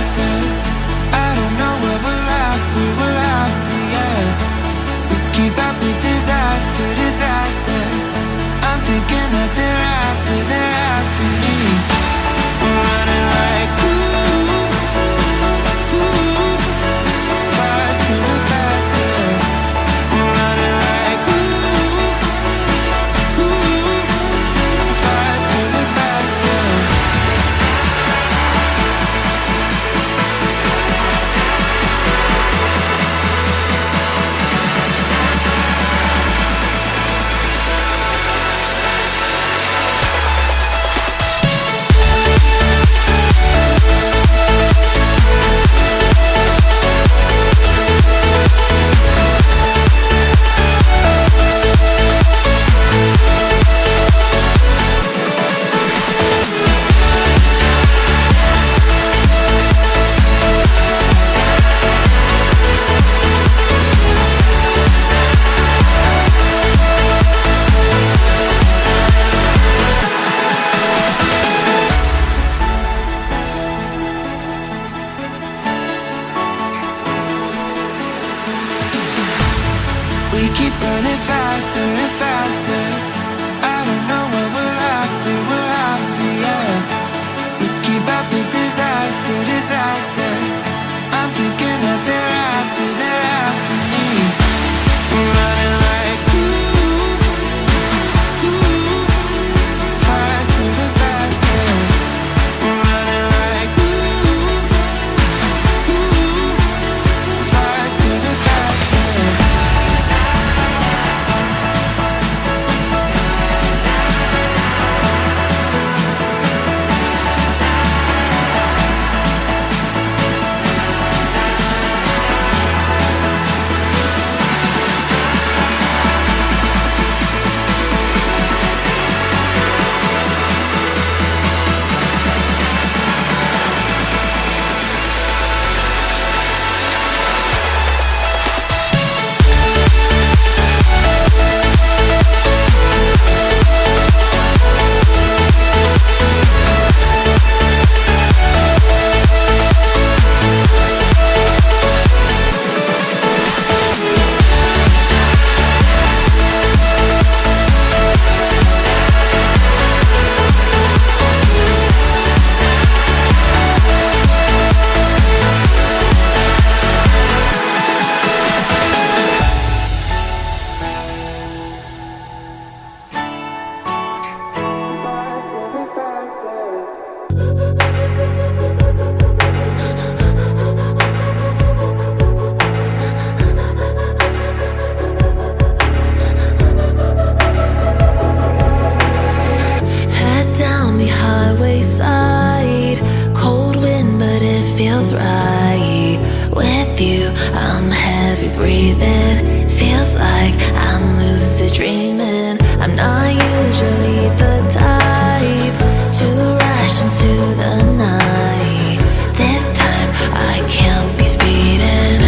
faster. I don't know what we're after, yeah. We keep up with disaster, disaster. I'm thinking that they're after me. We're running like faster and faster. We're running like faster and faster. We keep running faster and faster. I don't know what we're after, yeah. We keep up with disaster, disaster. I'm thinking that they're after me. We're running like faster and faster. We're running like faster and faster. Feels right with you. I'm heavy breathing. Feels like I'm lucid dreaming. I'm not usually the type to rush into the night. This time I can't be speeding.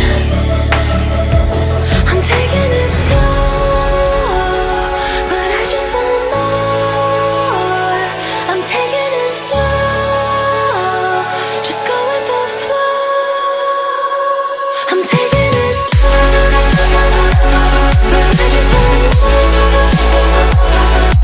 I'm taking it slow, but I just want more. I'm taking it slow. I'm taking it slow, but I just want more.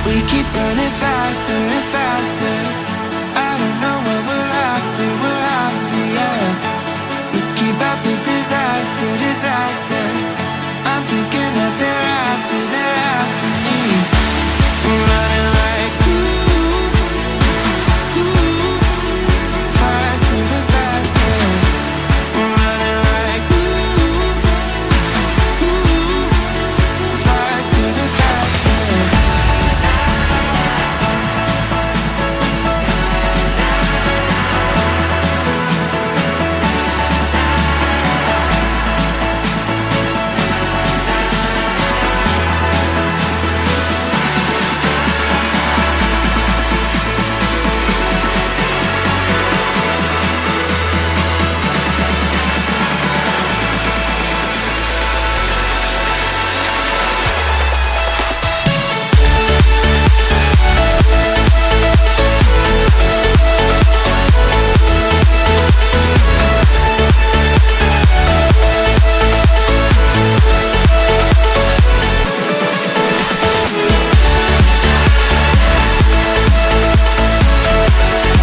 We keep running faster and faster. I don't know what we're after, yeah. We keep up with disaster, disaster.